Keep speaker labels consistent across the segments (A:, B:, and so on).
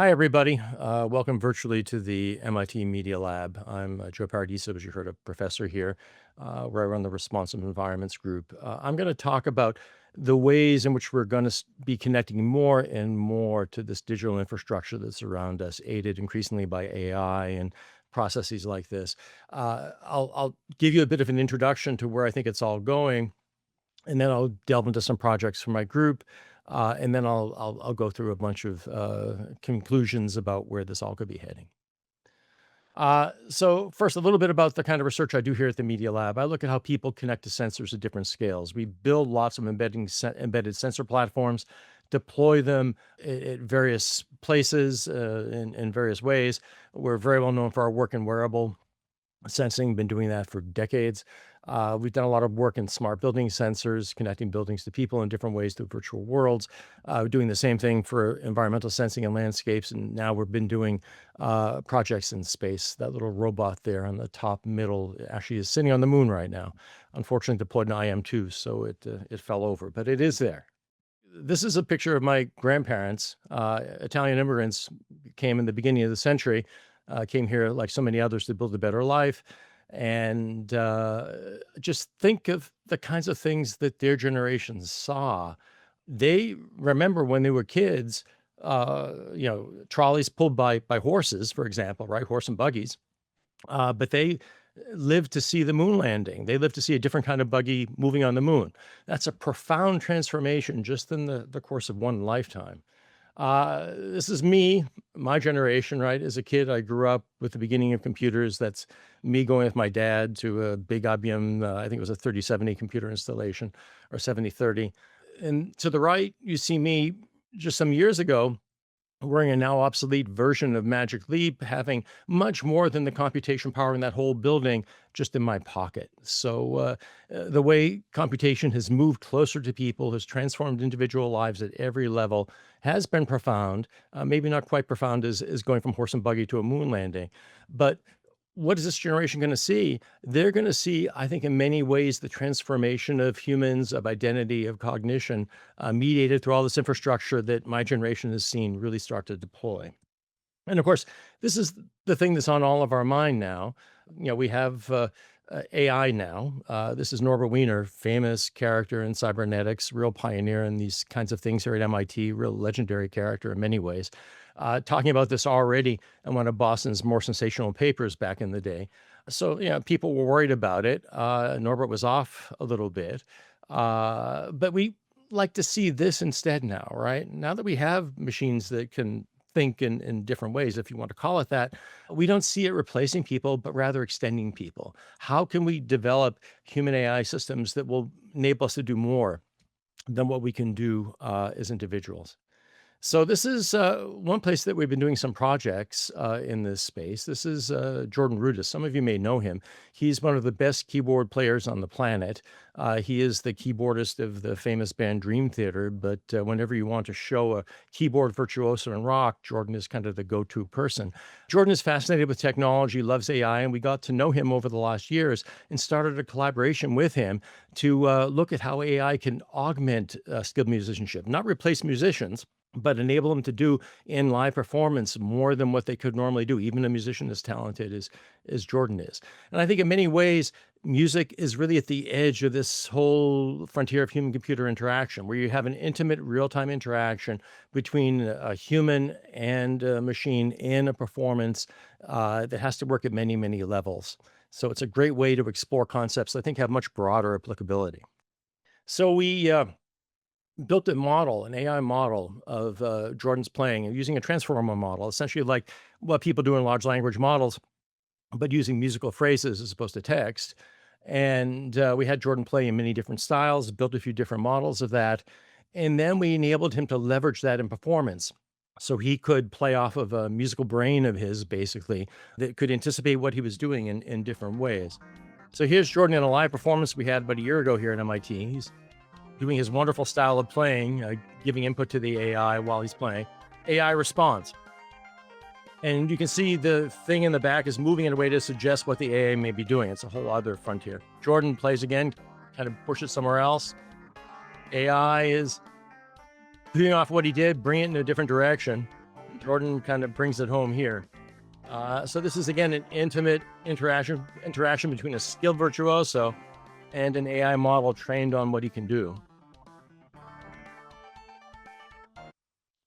A: Hi, everybody. Welcome virtually to the MIT Media Lab. I'm Joe Paradiso, as you heard, a professor here, where I run the Responsive Environments group. I'm going to talk about the ways in which we're going to be connecting more and more to this digital infrastructure that's around us, aided increasingly by AI and processes like this. I'll give you a bit of an introduction to where I think it's all going, and then I'll delve into some projects for my group, and then I'll go through a bunch of conclusions about where this all could be heading. So first, a little bit about the kind of research I do here at the Media Lab. I look at how people connect to sensors at different scales. We build lots of embedded sensor platforms, deploy them at various places in various ways. We're very well known for our work in wearable sensing, been doing that for decades. We've done a lot of work in smart building sensors, connecting buildings to people in different ways through virtual worlds. We're doing the same thing for environmental sensing and landscapes. And now we've been doing projects in space. That little robot there on the top middle actually is sitting on the moon right now. Unfortunately, deployed in IM2, so it fell over, but it is there. This is a picture of my grandparents. Italian immigrants came in the beginning of the century, came here like so many others to build a better life. And just think of the kinds of things that their generation saw. They remember when they were kids, trolleys pulled by horses, for example, right? Horse and buggies. But they lived to see the moon landing. They lived to see a different kind of buggy moving on the moon. That's a profound transformation just in the course of one lifetime. This is me, my generation, right? As a kid, I grew up with the beginning of computers. That's me going with my dad to a big IBM, I think it was a 3070 computer installation or 7030. And to the right, you see me just some years ago wearing a now obsolete version of Magic Leap, having much more than the computation power in that whole building just in my pocket. So the way computation has moved closer to people, has transformed individual lives at every level, has been profound. Maybe not quite profound as going from horse and buggy to a moon landing, but what is this generation going to see? They're going to see, I think, in many ways, the transformation of humans, of identity, of cognition, mediated through all this infrastructure that my generation has seen really start to deploy. And of course, this is the thing that's on all of our mind now. We have AI now. This is Norbert Wiener, famous character in cybernetics, real pioneer in these kinds of things here at MIT, real legendary character in many ways. Talking about this already in one of Boston's more sensational papers back in the day. So, people were worried about it. Norbert was off a little bit. But we like to see this instead now, right? Now that we have machines that can think in different ways, if you want to call it that, we don't see it replacing people, but rather extending people. How can we develop human AI systems that will enable us to do more than what we can do as individuals? So this is one place that we've been doing some projects in this space. This is Jordan Rudess. Some of you may know him. He's one of the best keyboard players on the planet. He is the keyboardist of the famous band Dream Theater, but whenever you want to show a keyboard virtuoso in rock, Jordan is kind of the go-to person. Jordan is fascinated with technology, loves AI, and we got to know him over the last years and started a collaboration with him to look at how AI can augment skilled musicianship, not replace musicians, but enable them to do in live performance more than what they could normally do, even a musician as talented as Jordan is. And I think in many ways, music is really at the edge of this whole frontier of human-computer interaction, where you have an intimate, real-time interaction between a human and a machine in a performance that has to work at many, many levels. So it's a great way to explore concepts that I think have much broader applicability. So we built a model, an AI model of Jordan's playing and using a transformer model, essentially like what people do in large language models, but using musical phrases as opposed to text. And we had Jordan play in many different styles, built a few different models of that. And then we enabled him to leverage that in performance. So he could play off of a musical brain of his, basically, that could anticipate what he was doing in different ways. So here's Jordan in a live performance we had about a year ago here at MIT. He's doing his wonderful style of playing, giving input to the AI while he's playing. AI responds. And you can see the thing in the back is moving in a way to suggest what the AI may be doing. It's a whole other frontier. Jordan plays again, kind of pushes somewhere else. AI is doing off what he did, bring it in a different direction. Jordan kind of brings it home here. So this is, again, an intimate interaction between a skilled virtuoso and an AI model trained on what he can do.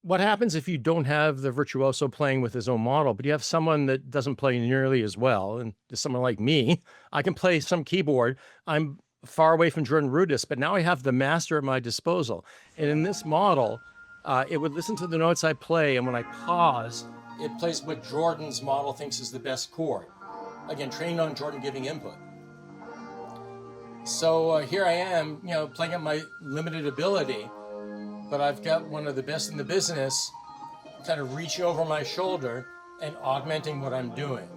A: What happens if you don't have the virtuoso playing with his own model, but you have someone that doesn't play nearly as well? And someone like me, I can play some keyboard. I'm far away from Jordan Rudess, but now I have the master at my disposal. And in this model, it would listen to the notes I play, and when I pause, it plays what Jordan's model thinks is the best chord. Again, trained on Jordan giving input. So here I am, playing at my limited ability, but I've got one of the best in the business kind of reaching over my shoulder and augmenting what I'm doing.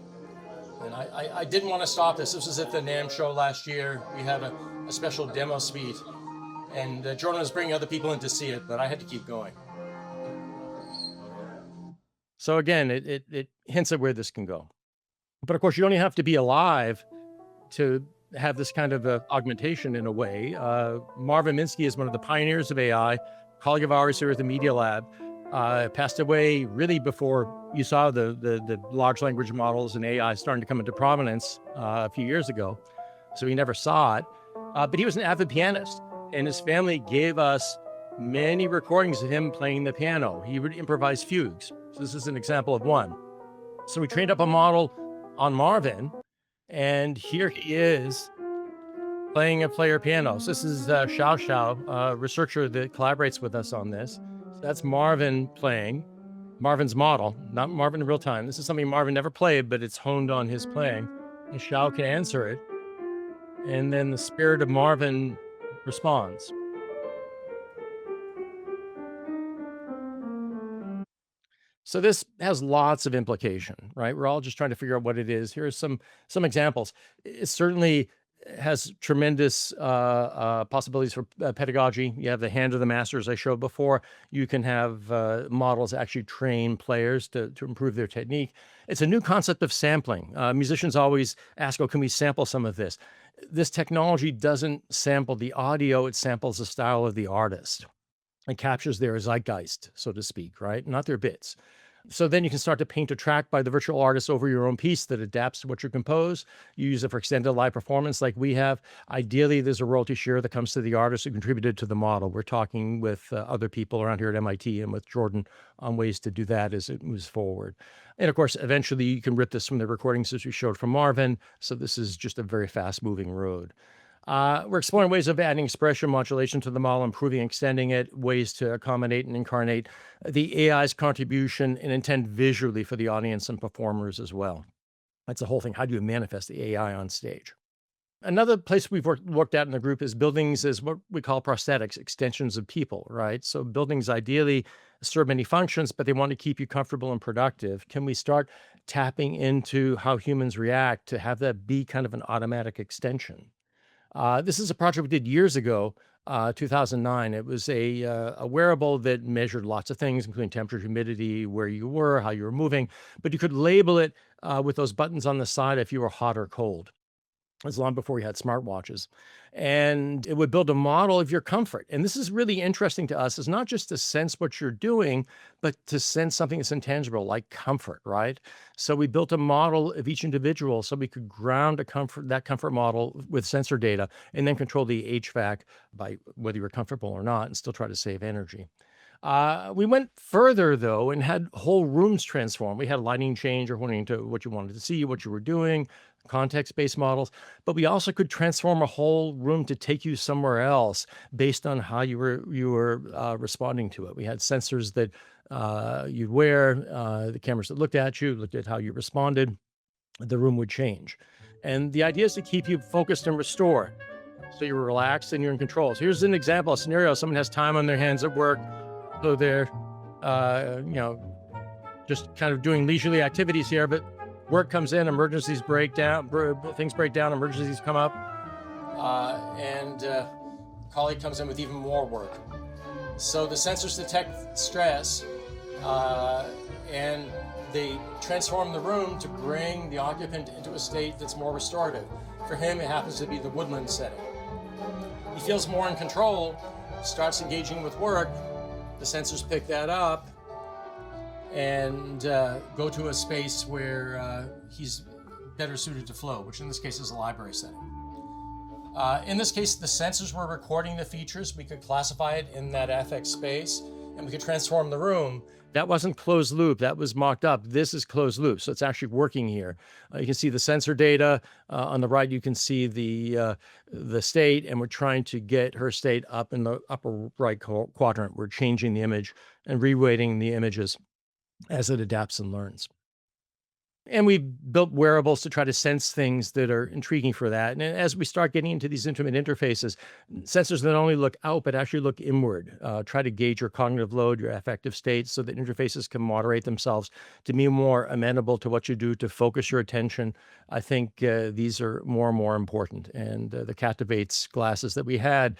A: And I didn't want to stop this. This was at the NAMM show last year. We had a special demo suite, and Jordan was bringing other people in to see it, but I had to keep going. So again, it hints at where this can go. But of course, you don't even have to be alive to have this kind of augmentation in a way. Marvin Minsky is one of the pioneers of AI, colleague of ours here at the Media Lab. Passed away really before you saw the large language models and AI starting to come into prominence a few years ago. So he never saw it. But he was an avid pianist, and his family gave us many recordings of him playing the piano. He would improvise fugues. So this is an example of one. So we trained up a model on Marvin, and here he is playing a player piano. So this is Xiao Xiao, a researcher that collaborates with us on this. So that's Marvin playing, Marvin's model, not Marvin in real time. This is something Marvin never played, but it's honed on his playing. And Xiao can answer it. And then the spirit of Marvin responds. So this has lots of implication, right? We're all just trying to figure out what it is. Here are some examples. It certainly has tremendous possibilities for pedagogy. You have the hand of the master, as I showed before. You can have models actually train players to improve their technique. It's a new concept of sampling. Musicians always ask, oh, can we sample some of this? This technology doesn't sample the audio, it samples the style of the artist. It captures their zeitgeist, so to speak, right? Not their bits. So then you can start to paint a track by the virtual artist over your own piece that adapts to what you compose. You use it for extended live performance like we have. Ideally, there's a royalty share that comes to the artist who contributed to the model. We're talking with other people around here at MIT and with Jordan on ways to do that as it moves forward. And of course, eventually you can rip this from the recordings as we showed from Marvin. So this is just a very fast moving road. We're exploring ways of adding expression modulation to the model, improving, extending it, ways to accommodate and incarnate the AI's contribution and intend visually for the audience and performers as well. That's the whole thing. How do you manifest the AI on stage? Another place we've looked at in the group is buildings as what we call prosthetics, extensions of people, right? So buildings ideally serve many functions, but they want to keep you comfortable and productive. Can we start tapping into how humans react to have that be kind of an automatic extension? This is a project we did years ago, 2009. It was a wearable that measured lots of things, including temperature, humidity, where you were, how you were moving, but you could label it with those buttons on the side if you were hot or cold. It was long before we had smartwatches. And it would build a model of your comfort. And this is really interesting to us. It's not just to sense what you're doing, but to sense something that's intangible, like comfort, right? So we built a model of each individual so we could ground that comfort model with sensor data and then control the HVAC by whether you were comfortable or not and still try to save energy. We went further, though, and had whole rooms transformed. We had lighting change according to what you wanted to see, what you were doing, context-based models. But we also could transform a whole room to take you somewhere else based on how you were responding to it. We had sensors that you'd wear, the cameras that looked at you, looked at how you responded. The room would change. And the idea is to keep you focused and restored. So you're relaxed and you're in control. So here's an example, a scenario. Someone has time on their hands at work. So they're, just kind of doing leisurely activities here, but work comes in, emergencies break down, things break down, emergencies come up, and a colleague comes in with even more work. So the sensors detect stress, and they transform the room to bring the occupant into a state that's more restorative. For him, it happens to be the woodland setting. He feels more in control, starts engaging with work. The sensors pick that up, and go to a space where he's better suited to flow, which in this case is a library setting. In this case, the sensors were recording the features. We could classify it in that affect space, and we could transform the room. That wasn't closed loop. That was mocked up. This is closed loop. So it's actually working here. You can see the sensor data. On the right, you can see the state, and we're trying to get her state up in the upper right quadrant. We're changing the image and reweighting the images as it adapts and learns. And we built wearables to try to sense things that are intriguing for that. And as we start getting into these intimate interfaces, sensors not only look out, but actually look inward, try to gauge your cognitive load, your affective state, so that interfaces can moderate themselves to be more amenable to what you do, to focus your attention. I think these are more and more important. And the Captivates glasses that we had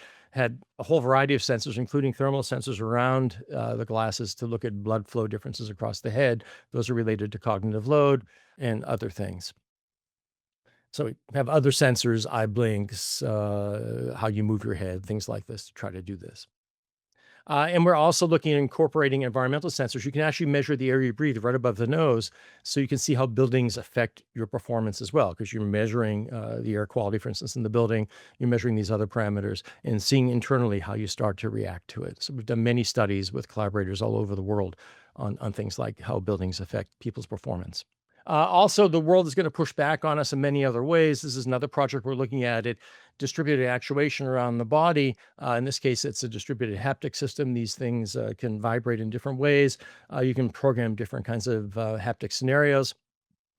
A: a whole variety of sensors, including thermal sensors around the glasses to look at blood flow differences across the head. Those are related to cognitive load and other things. So we have other sensors, eye blinks, how you move your head, things like this to try to do this. And we're also looking at incorporating environmental sensors. You can actually measure the air you breathe right above the nose, so you can see how buildings affect your performance as well, because you're measuring the air quality, for instance, in the building. You're measuring these other parameters and seeing internally how you start to react to it. So we've done many studies with collaborators all over the world on things like how buildings affect people's performance. Also, the world is going to push back on us in many other ways. This is another project we're looking at. Distributed actuation around the body. In this case, it's a distributed haptic system. These things can vibrate in different ways. You can program different kinds of haptic scenarios.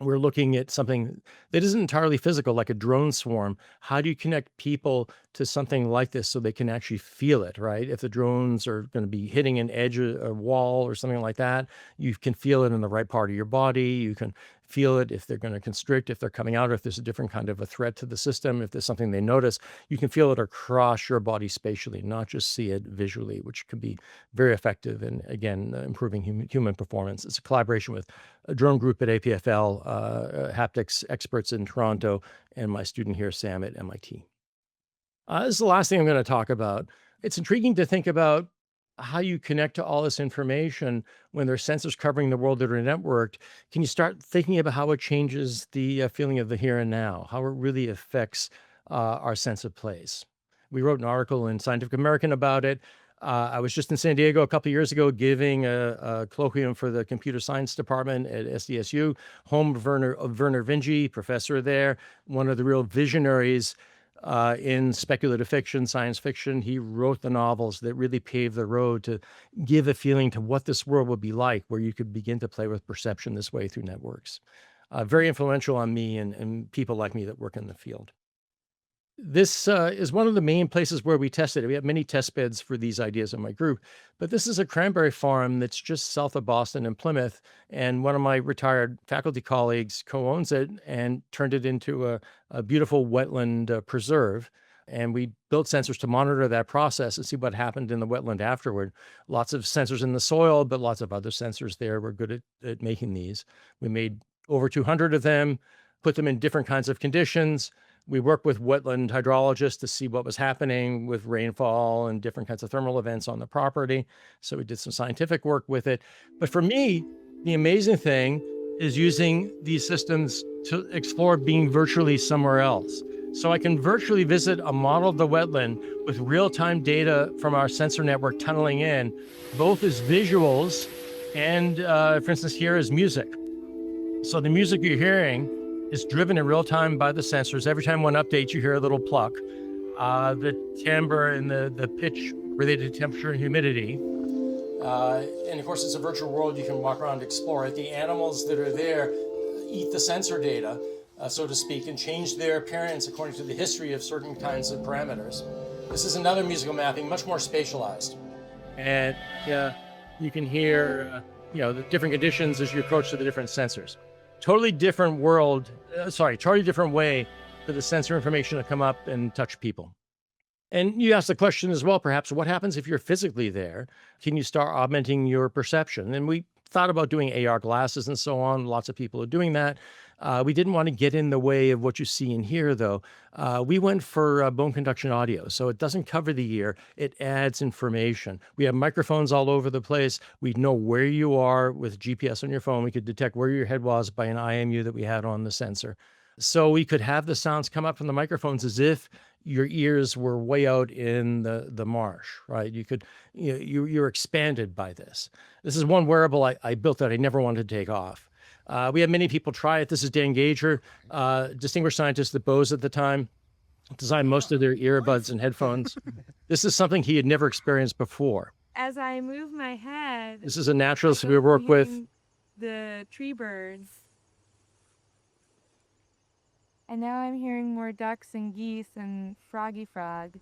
A: We're looking at something that isn't entirely physical, like a drone swarm. How do you connect people to something like this so they can actually feel it, right? If the drones are going to be hitting an edge, a wall or something like that, you can feel it in the right part of your body. You can feel it if they're going to constrict, if they're coming out, or if there's a different kind of a threat to the system, if there's something they notice. You can feel it across your body spatially, not just see it visually, which can be very effective in, again, improving human performance. It's a collaboration with a drone group at APFL, haptics experts in Toronto, and my student here, Sam, at MIT. This is the last thing I'm going to talk about. It's intriguing to think about how you connect to all this information when there's sensors covering the world that are networked. Can you start thinking about how it changes the feeling of the here and now, how it really affects our sense of place? We wrote an article in Scientific American about it. I was just in San Diego a couple of years ago giving a colloquium for the computer science department at SDSU, home of Werner Vinge, professor there, one of the real visionaries in speculative fiction, science fiction. He wrote the novels that really paved the road to give a feeling to what this world would be like, where you could begin to play with perception this way through networks. Very influential on me and people like me that work in the field. This is one of the main places where we tested it. We have many test beds for these ideas in my group, but this is a cranberry farm that's just south of Boston and Plymouth. And one of my retired faculty colleagues co-owns it and turned it into a beautiful wetland preserve. And we built sensors to monitor that process and see what happened in the wetland afterward. Lots of sensors in the soil, but lots of other sensors there. We're good at making these. We made over 200 of them, put them in different kinds of conditions. We worked with wetland hydrologists to see what was happening with rainfall and different kinds of thermal events on the property. So we did some scientific work with it. But for me, the amazing thing is using these systems to explore being virtually somewhere else. So I can virtually visit a model of the wetland with real-time data from our sensor network tunneling in, both as visuals and, for instance, here is music. So the music you're hearing is driven in real time by the sensors. Every time one updates, you hear a little pluck. The timbre and the pitch related to temperature and humidity. And of course, it's a virtual world. You can walk around and explore it. The animals that are there eat the sensor data, so to speak, and change their appearance according to the history of certain kinds of parameters. This is another musical mapping, much more spatialized. And you can hear the different conditions as you approach to the different sensors. Totally different world, totally different way for the sensor information to come up and touch people. And you asked the question as well, perhaps, what happens if you're physically there? Can you start augmenting your perception? And we thought about doing AR glasses and so on. Lots of people are doing that. We didn't want to get in the way of what you see and hear, though. We went for bone conduction audio. So it doesn't cover the ear, it adds information. We have microphones all over the place. We know where you are with GPS on your phone. We could detect where your head was by an IMU that we had on the sensor. So we could have the sounds come up from the microphones as if your ears were way out in the marsh, right? You're expanded by this. This is one wearable I built that I never wanted to take off. We had many people try it. This is Dan Gager, distinguished scientist at Bose at the time, designed most of their earbuds and headphones. This is something he had never experienced before.
B: As I move my head,
A: this is a naturalist we work with.
B: The tree birds. And now I'm hearing more ducks and geese and froggy frog.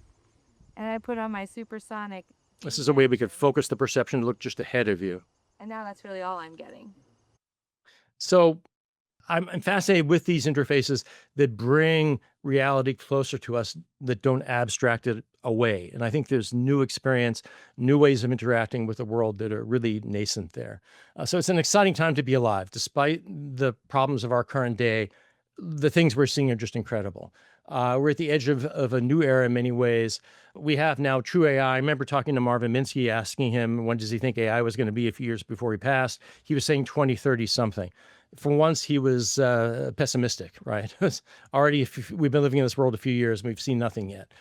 B: And I put on my supersonic.
A: This is a way we could focus the perception to look just ahead of you.
B: And now that's really all I'm getting.
A: So I'm fascinated with these interfaces that bring reality closer to us, that don't abstract it away. And I think there's new experience, new ways of interacting with the world that are really nascent there. So it's an exciting time to be alive. Despite the problems of our current day, the things we're seeing are just incredible. We're at the edge of a new era in many ways. We have now true AI. I remember talking to Marvin Minsky, asking him, when does he think AI was going to be a few years before he passed? He was saying 2030 something. For once, he was pessimistic, right? Already, we've been living in this world a few years, and we've seen nothing yet.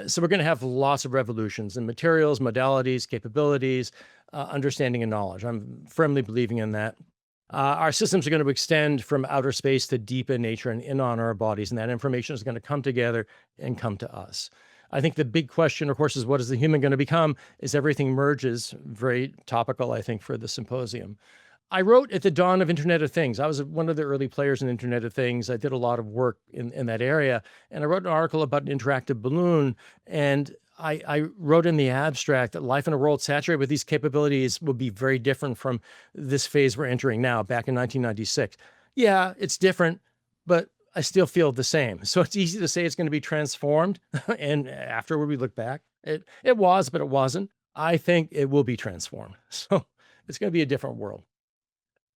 A: So we're going to have lots of revolutions in materials, modalities, capabilities, understanding, and knowledge. I'm firmly believing in that. Our systems are going to extend from outer space to deep in nature and in on our bodies, and that information is going to come together and come to us. I think the big question, of course, is what is the human going to become as everything merges? Very topical, I think, for the symposium. I wrote at the dawn of Internet of Things. I was one of the early players in Internet of Things. I did a lot of work in that area, and I wrote an article about an interactive balloon, and I wrote in the abstract that life in a world saturated with these capabilities will be very different from this phase we're entering now, back in 1996. Yeah, it's different, but I still feel the same. So it's easy to say it's going to be transformed. And afterward, we look back, it was, but it wasn't. I think it will be transformed. So it's going to be a different world.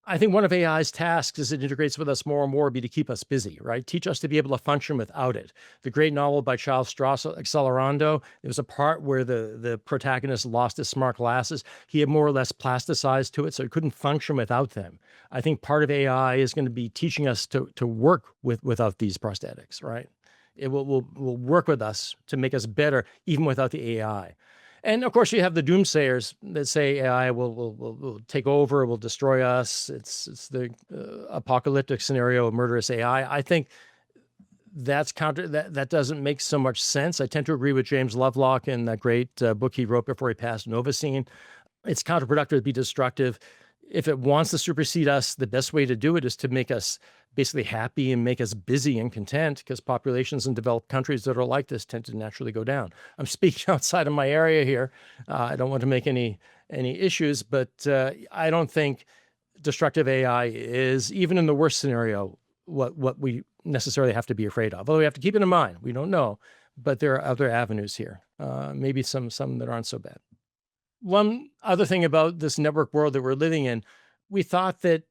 A: I think one of AI's tasks as it integrates with us more and more will be to keep us busy, right? Teach us to be able to function without it. The great novel by Charles Stross, Accelerando, there was a part where the protagonist lost his smart glasses. He had more or less plasticized to it, so he couldn't function without them. I think part of AI is going to be teaching us to work without these prosthetics, right? It will work with us to make us better, even without the AI. And of course, you have the doomsayers that say AI will take over, will destroy us. It's the apocalyptic scenario of murderous AI. I think that's that doesn't make so much sense. I tend to agree with James Lovelock in that great book he wrote before he passed, Novacine. It's counterproductive to be destructive. If it wants to supersede us, the best way to do it is to make us basically happy and make us busy and content, because populations in developed countries that are like this tend to naturally go down. I'm speaking outside of my area here. I don't want to make any issues, but I don't think destructive AI is, even in the worst scenario, what we necessarily have to be afraid of. Although we have to keep it in mind. We don't know, but there are other avenues here. Maybe some that aren't so bad. One other thing about this network world that we're living in, we thought that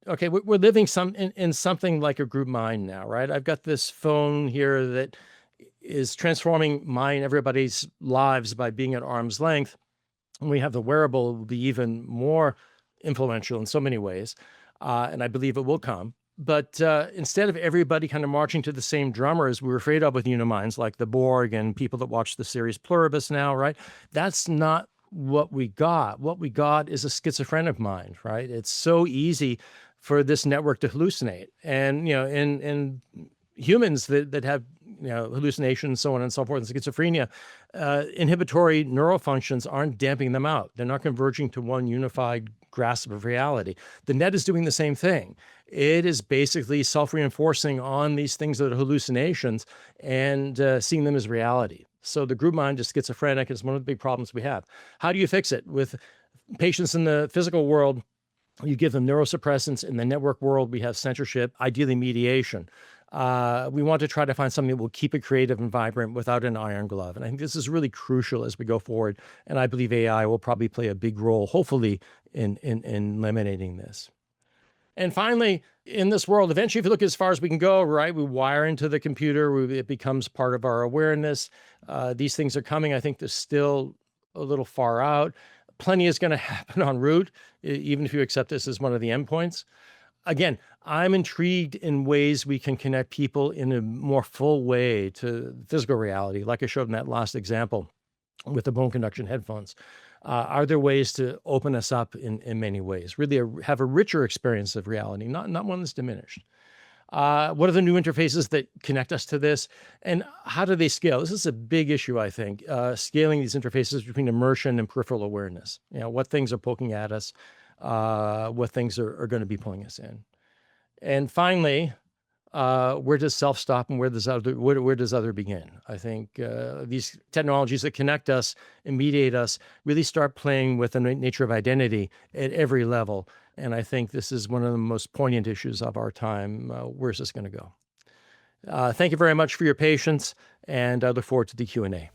A: okay, we're living in something like a group mind now, right? I've got this phone here that is transforming mine, everybody's lives by being at arm's length. And we have the wearable, it will be even more influential in so many ways. And I believe it will come. But instead of everybody kind of marching to the same drummers we were afraid of with Uniminds, like the Borg and people that watch the series Pluribus now, right? That's not what we got. What we got is a schizophrenic mind, right? It's so easy for this network to hallucinate. And, in humans that have, hallucinations, so on and so forth, and schizophrenia, inhibitory neural functions aren't damping them out. They're not converging to one unified grasp of reality. The net is doing the same thing. It is basically self-reinforcing on these things that are hallucinations and seeing them as reality. So the group mind is schizophrenic. It's one of the big problems we have. How do you fix it? With patients in the physical world, you give them neurosuppressants. In the network world, we have censorship, ideally mediation. We want to try to find something that will keep it creative and vibrant without an iron glove. And I think this is really crucial as we go forward. And I believe AI will probably play a big role, hopefully, in eliminating this. And finally, in this world, eventually, if you look as far as we can go, right, we wire into the computer, it becomes part of our awareness. These things are coming. I think they're still a little far out. Plenty is going to happen en route, even if you accept this as one of the endpoints. Again, I'm intrigued in ways we can connect people in a more full way to physical reality, like I showed in that last example with the bone conduction headphones. Are there ways to open us up in many ways, really have a richer experience of reality, not one that's diminished? What are the new interfaces that connect us to this, and how do they scale? This is a big issue, I think, scaling these interfaces between immersion and peripheral awareness. What things are poking at us, what things are going to be pulling us in. And finally, where does self stop and where does other begin? I think these technologies that connect us and mediate us really start playing with the nature of identity at every level. And I think this is one of the most poignant issues of our time. Where's this going to go? Thank you very much for your patience, and I look forward to the Q&A.